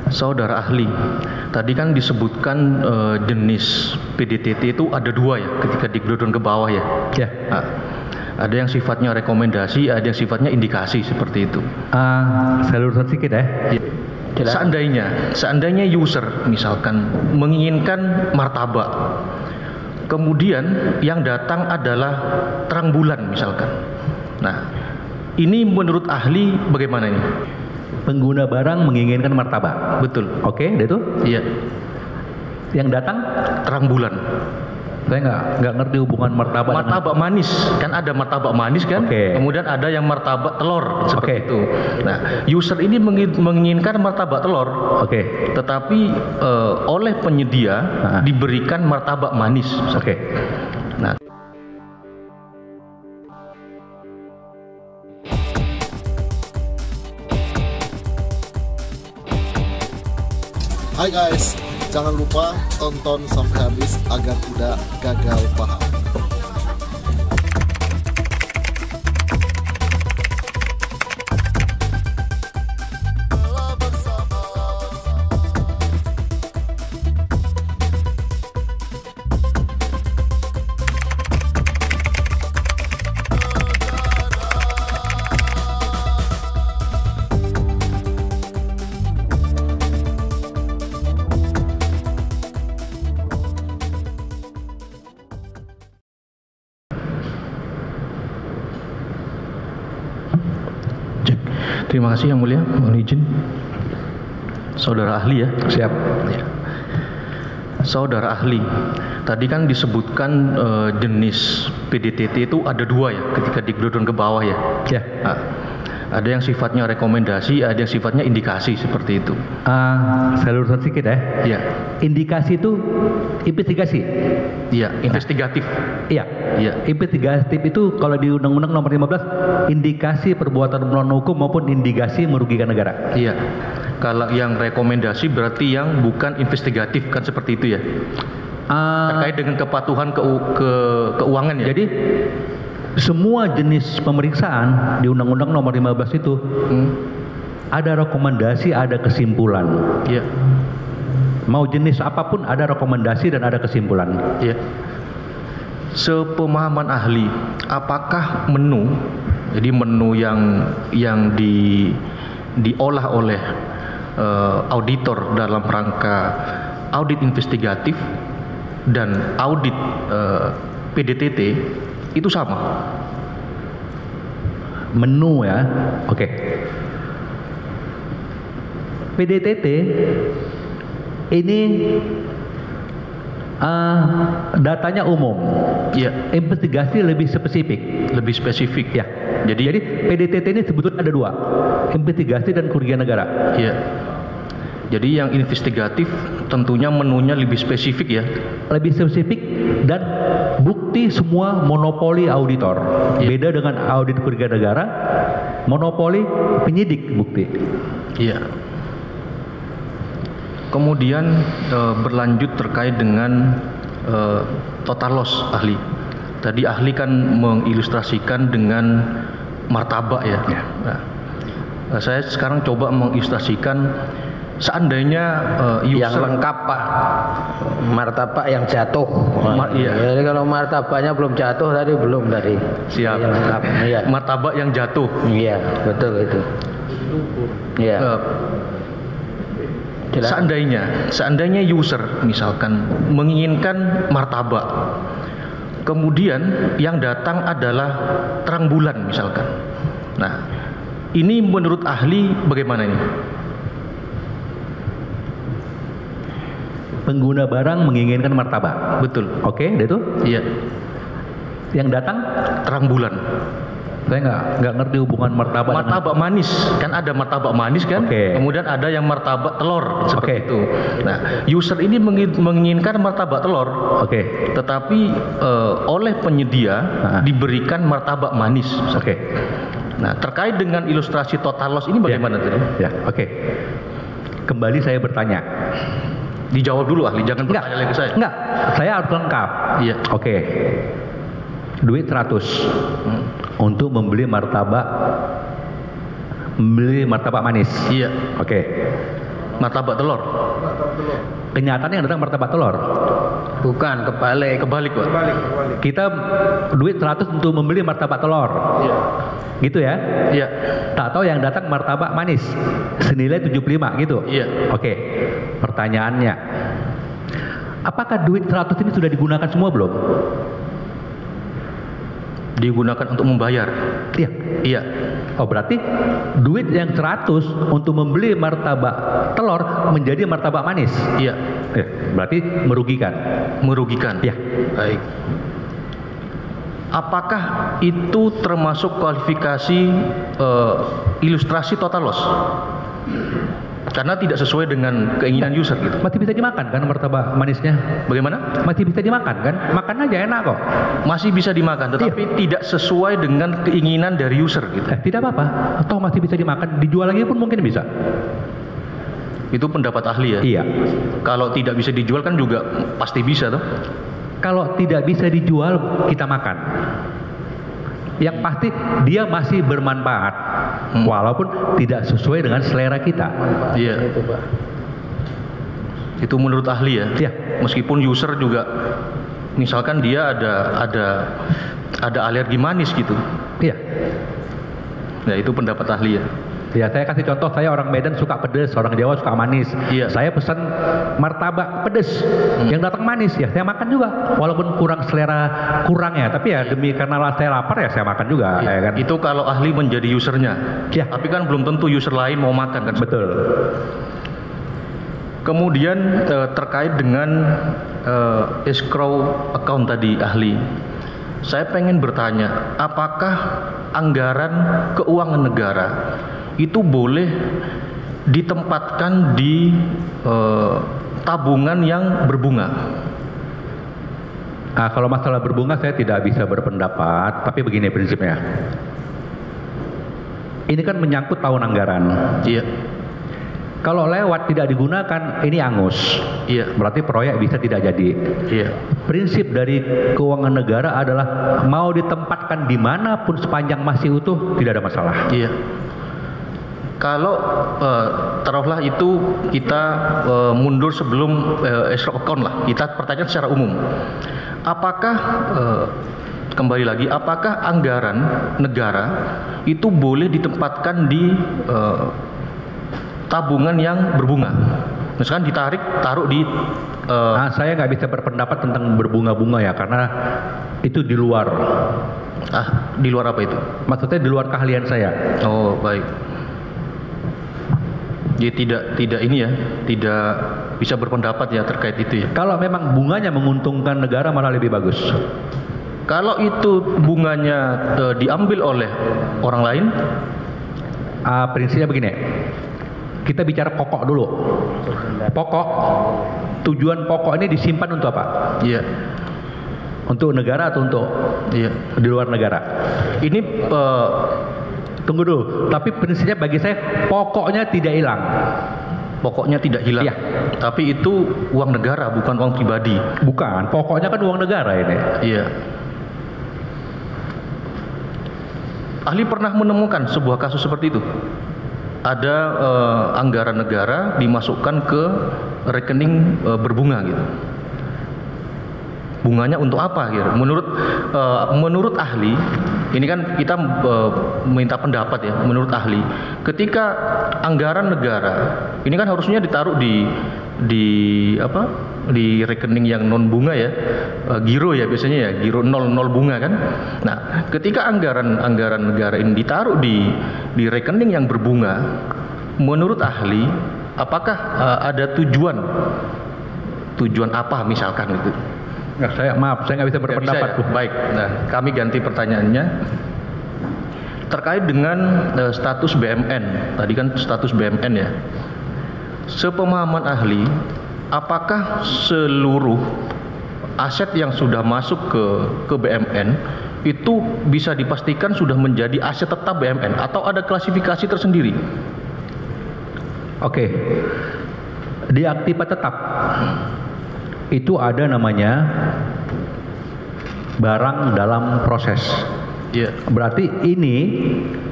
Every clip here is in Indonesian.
Saudara ahli, tadi kan disebutkan jenis PDTT itu ada dua ya, ketika di-breakdown ke bawah ya. Ya. Nah, ada yang sifatnya rekomendasi, ada yang sifatnya indikasi seperti itu. Saya luruskan sedikit ya. Seandainya user misalkan menginginkan martabak, kemudian yang datang adalah terang bulan misalkan. Nah, ini menurut ahli bagaimana ini? Pengguna barang menginginkan martabak. Betul. Oke, itu? Iya. Yang datang? Terang bulan. Saya nggak ngerti hubungan martabak. Martabak manis, kan ada martabak manis kan? Oke. Kemudian ada yang martabak telur seperti itu. Nah, user ini menginginkan martabak telur. Oke. Tetapi oleh penyedia diberikan martabak manis. Oke. Nah, Hai guys, jangan lupa tonton sampai habis agar tidak gagal paham. terima kasih Yang Mulia, mohon izin. Saudara ahli ya. Siap. Ya. Saudara ahli, tadi kan disebutkan jenis PDTT itu ada dua ya, ketika di-breakdown ke bawah ya. Ya. Nah, ada yang sifatnya rekomendasi, ada yang sifatnya indikasi seperti itu. Saya luruskan sedikit ya. Iya. Indikasi itu investigasi. Iya, investigatif. Iya. Iya. Investigatif itu kalau di Undang-Undang Nomor 15 indikasi perbuatan melawan hukum maupun indikasi merugikan negara. Iya. Kalau yang rekomendasi berarti yang bukan investigatif kan seperti itu ya. Terkait dengan kepatuhan keuangan ya. Jadi semua jenis pemeriksaan di Undang-Undang Nomor 15 itu ada rekomendasi, ada kesimpulan. Iya. Mau jenis apapun ada rekomendasi dan ada kesimpulan. Iya. Sepemahaman ahli, apakah menu, jadi menu yang diolah oleh auditor dalam rangka audit investigatif dan audit PDTT itu sama? Menu ya, oke. PDTT ini datanya umum. Iya. Investigasi lebih spesifik. Lebih spesifik Ya. Jadi PDTT ini sebetulnya ada dua, investigasi dan kerugian negara. Iya. Jadi yang investigatif tentunya menunya lebih spesifik ya. Lebih spesifik dan bukti semua monopoli auditor. Iya. Beda dengan audit kerugian negara, monopoli penyidik bukti. Iya. Kemudian berlanjut terkait dengan total loss ahli. Tadi ahli kan mengilustrasikan dengan martabak ya. Ya. Nah, saya sekarang coba mengilustrasikan seandainya yang user lengkap Pak, martabak yang jatuh. Iya. Jadi kalau martabaknya belum jatuh tadi belum tadi. Siap. Yang lengkap. Iya. Martabak yang jatuh. Iya, betul itu. Iya. Seandainya user misalkan menginginkan martabak, kemudian yang datang adalah terang bulan misalkan. Nah, ini menurut ahli bagaimana ini? Pengguna barang menginginkan martabak. Betul. Oke, itu? Iya. Yang datang? Terang bulan. Saya nggak ngerti hubungan martabak. Martabak manis, kan ada martabak manis kan? Oke. Kemudian ada yang martabak telur seperti Oke. itu. Nah, user ini menginginkan martabak telur. Oke. Tetapi oleh penyedia diberikan martabak manis. Oke. Nah, terkait dengan ilustrasi total loss ini bagaimana tadi? Ya, oke. Kembali saya bertanya. Dijawab dulu ahli, jangan bertanya lagi ke saya. Enggak, saya harus lengkap. Iya. Oke. Duit 100 untuk membeli martabak manis. Iya. Oke. martabak telur. Kenyataannya yang datang martabak telur. Bukan, kebalik. Kebalik, Pak. Kita duit 100 untuk membeli martabak telur. Iya. Gitu ya? Iya. Tak tahu yang datang martabak manis senilai 75 gitu. Iya. Oke. Pertanyaannya, apakah duit 100 ini sudah digunakan semua belum? Digunakan untuk membayar. Iya. Iya. Oh, berarti duit yang 100 untuk membeli martabak telur menjadi martabak manis. Iya. Berarti merugikan. Merugikan. Iya. Baik. Apakah itu termasuk kualifikasi ilustrasi total loss? Karena tidak sesuai dengan keinginan user gitu. Masih bisa dimakan kan martabak manisnya? Bagaimana? Masih bisa dimakan kan? Makan aja enak kok. Masih bisa dimakan, tetapi tidak sesuai dengan keinginan dari user gitu. Tidak apa-apa. Atau masih bisa dimakan, dijual lagi pun mungkin bisa. Itu pendapat ahli ya? Iya. Kalau tidak bisa dijual kan juga pasti bisa toh? Kalau tidak bisa dijual, kita makan. Yang pasti dia masih bermanfaat, walaupun tidak sesuai dengan selera kita. Iya. Itu, Pak. Itu menurut ahli ya? Iya. Meskipun user juga, misalkan dia ada alergi manis gitu. Iya. Nah itu pendapat ahli ya? Ya, saya kasih contoh, saya orang Medan suka pedes, orang Jawa suka manis. Iya. Saya pesan martabak pedes, yang datang manis, ya saya makan juga. Walaupun kurang selera kurangnya, tapi ya demi karena saya lapar ya saya makan juga. Iya. Ya kan? Itu kalau ahli menjadi usernya. Ya. Tapi kan belum tentu user lain mau makan kan? Betul. Kemudian terkait dengan escrow account tadi ahli. Saya pengen bertanya, apakah anggaran keuangan negara itu boleh ditempatkan di tabungan yang berbunga? Nah, kalau masalah berbunga saya tidak bisa berpendapat, tapi begini prinsipnya. Ini kan menyangkut tahun anggaran. Iya. Kalau lewat tidak digunakan, ini angus. Iya. Berarti proyek bisa tidak jadi. Iya. Prinsip dari keuangan negara adalah mau ditempatkan dimanapun sepanjang masih utuh tidak ada masalah. Iya. Kalau taruhlah itu kita mundur sebelum escrow account lah, kita pertanyaan secara umum. Apakah kembali lagi, apakah anggaran negara itu boleh ditempatkan di tabungan yang berbunga? Misalkan taruh di saya nggak bisa berpendapat tentang berbunga-bunga ya, karena itu di luar. Di luar apa itu? Maksudnya di luar keahlian saya. Oh baik. Jadi tidak ini ya, tidak bisa berpendapat ya terkait itu ya. Kalau memang bunganya menguntungkan negara malah lebih bagus. Kalau itu bunganya diambil oleh orang lain, prinsipnya begini. Kita bicara pokok dulu. Pokok, tujuan pokok ini disimpan untuk apa? Iya. Untuk negara atau untuk di luar negara? Ini tunggu dulu. Tapi prinsipnya bagi saya pokoknya tidak hilang. Pokoknya tidak hilang. Iya. Tapi itu uang negara, bukan uang pribadi. Bukan. Pokoknya kan uang negara ini. Iya. Ahli pernah menemukan sebuah kasus seperti itu. Ada anggaran negara dimasukkan ke rekening berbunga gitu. Bunganya untuk apa gitu? Menurut ahli, ini kan kita minta pendapat ya. Menurut ahli, ketika anggaran negara ini kan harusnya ditaruh di rekening yang non bunga ya, giro ya biasanya ya, giro 0 bunga kan. Nah, ketika anggaran negara ini ditaruh di rekening yang berbunga, menurut ahli, apakah ada tujuan apa misalkan itu? Nggak, saya nggak bisa berpendapat. Bisa, ya? Baik. Nah, kami ganti pertanyaannya terkait dengan status BMN. Tadi kan status BMN ya. Sepemahaman ahli, apakah seluruh aset yang sudah masuk ke BMN itu bisa dipastikan sudah menjadi aset tetap BMN atau ada klasifikasi tersendiri? Oke. Di aktiva tetap itu ada namanya barang dalam proses. Iya. Berarti ini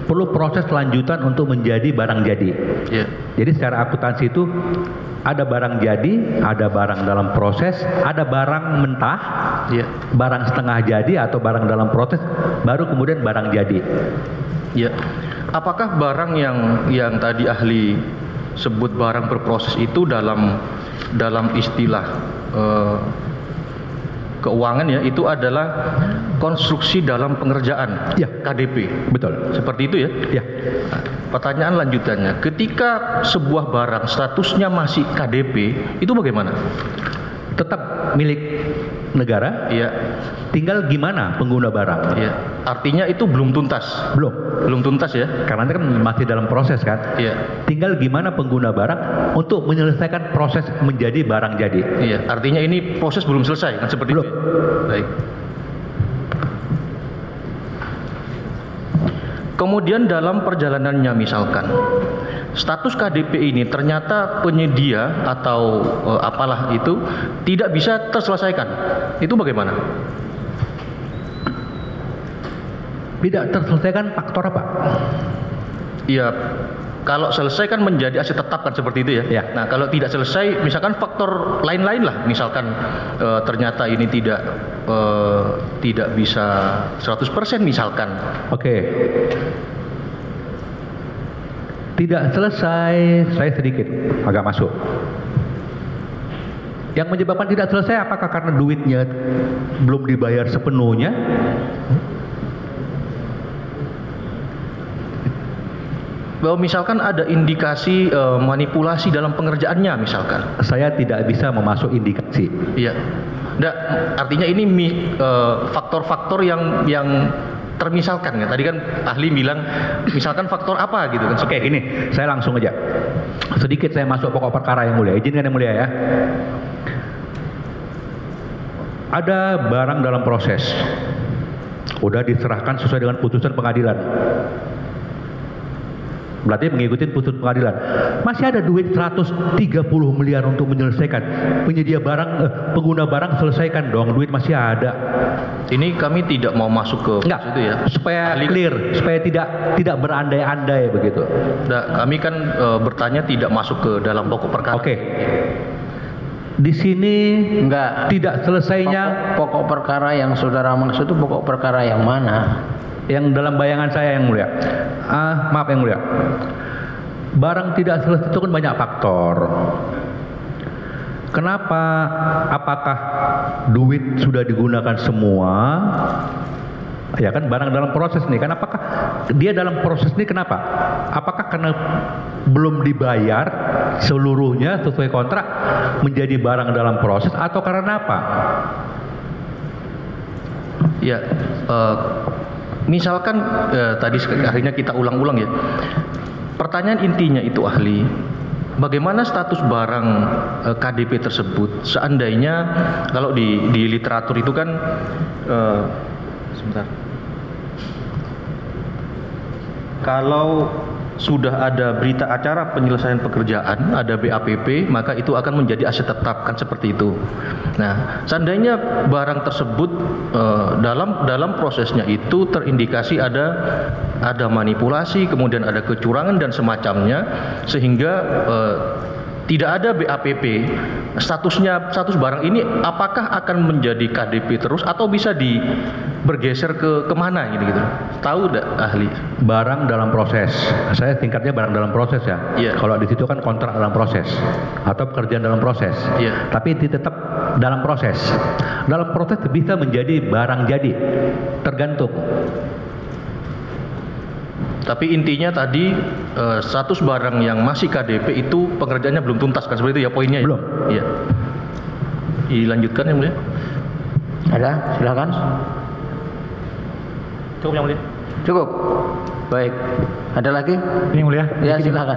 perlu proses lanjutan untuk menjadi barang jadi. Iya. Jadi secara akuntansi itu ada barang jadi, ada barang dalam proses, ada barang mentah, Iya. barang setengah jadi atau barang dalam proses, baru kemudian barang jadi. Ya. Apakah barang yang tadi ahli sebut barang berproses itu dalam istilah keuangan ya, itu adalah konstruksi dalam pengerjaan, Ya. KDP. Betul. Seperti itu ya? Ya. Nah, pertanyaan lanjutannya, ketika sebuah barang statusnya masih KDP, itu bagaimana? Tetap milik negara, Iya. tinggal gimana pengguna barang. Iya. Artinya itu belum tuntas. Belum tuntas ya? Karena itu kan masih dalam proses kan. Iya. Tinggal gimana pengguna barang untuk menyelesaikan proses menjadi barang jadi. Iya, artinya ini proses belum selesai kan seperti Belum. itu. Ya? Baik. Kemudian dalam perjalanannya misalkan status KDP ini ternyata penyedia atau apalah itu tidak bisa terselesaikan. Itu bagaimana? Tidak terselesaikan faktor apa? Iya, kalau selesai kan menjadi aset tetap kan seperti itu ya. Ya. Nah, kalau tidak selesai misalkan faktor lain-lain lah, misalkan ternyata ini tidak bisa 100% misalkan. Oke. Tidak selesai, saya sedikit agak masuk. Yang menyebabkan tidak selesai apakah karena duitnya belum dibayar sepenuhnya? Bahwa misalkan ada indikasi manipulasi dalam pengerjaannya misalkan. Saya tidak bisa memasuk indikasi. Iya. Nggak, artinya ini faktor-faktor yang termisalkan ya. Tadi kan ahli bilang misalkan faktor apa gitu kan. Oke, gini, saya langsung aja. Sedikit saya masuk pokok perkara yang mulia. Izinkan yang mulia ya. Ada barang dalam proses. Udah diserahkan sesuai dengan putusan pengadilan. Berarti mengikuti putusan pengadilan. Masih ada duit 130 miliar untuk menyelesaikan. Penyedia barang, pengguna barang selesaikan dong. Duit masih ada. Ini kami tidak mau masuk ke Enggak, situ ya. supaya Ahli- clear, supaya tidak berandai-andai begitu. Nah, kami kan bertanya tidak masuk ke dalam pokok perkara. Oke. Di sini Enggak. tidak selesainya Pokok perkara yang saudara maksud itu pokok perkara yang mana? yang dalam bayangan saya yang mulia. Maaf yang mulia. Barang tidak selesai itu kan banyak faktor. Kenapa? Apakah duit sudah digunakan semua? Ya kan barang dalam proses nih kan, apakah dia dalam proses ini kenapa? Apakah karena belum dibayar seluruhnya sesuai kontrak menjadi barang dalam proses atau karena apa? Ya, misalkan tadi akhirnya kita ulang-ulang ya. Pertanyaan intinya itu ahli, bagaimana status barang KDP tersebut seandainya kalau di literatur itu kan sebentar. Kalau sudah ada berita acara penyelesaian pekerjaan, ada BAPP, maka itu akan menjadi aset tetap kan seperti itu. Nah, seandainya barang tersebut dalam prosesnya itu terindikasi ada manipulasi, kemudian ada kecurangan dan semacamnya, sehingga tidak ada BAPP, status barang ini apakah akan menjadi KDP terus atau bisa bergeser ke kemana gitu? Tahu tidak ahli? Barang dalam proses. Saya tingkatnya barang dalam proses ya. Iya. Kalau di situ kan kontrak dalam proses atau pekerjaan dalam proses. Iya. Tapi tetap dalam proses. Dalam proses bisa menjadi barang jadi. Tergantung. Tapi intinya tadi status barang yang masih KDP itu pengerjaannya belum tuntas kan seperti itu ya poinnya ya? Belum. Iya. Dilanjutkan yang mulia. Ada? Silakan. Cukup yang mulia. Cukup. Baik. Ada lagi? Ini mulia. Ya, silakan.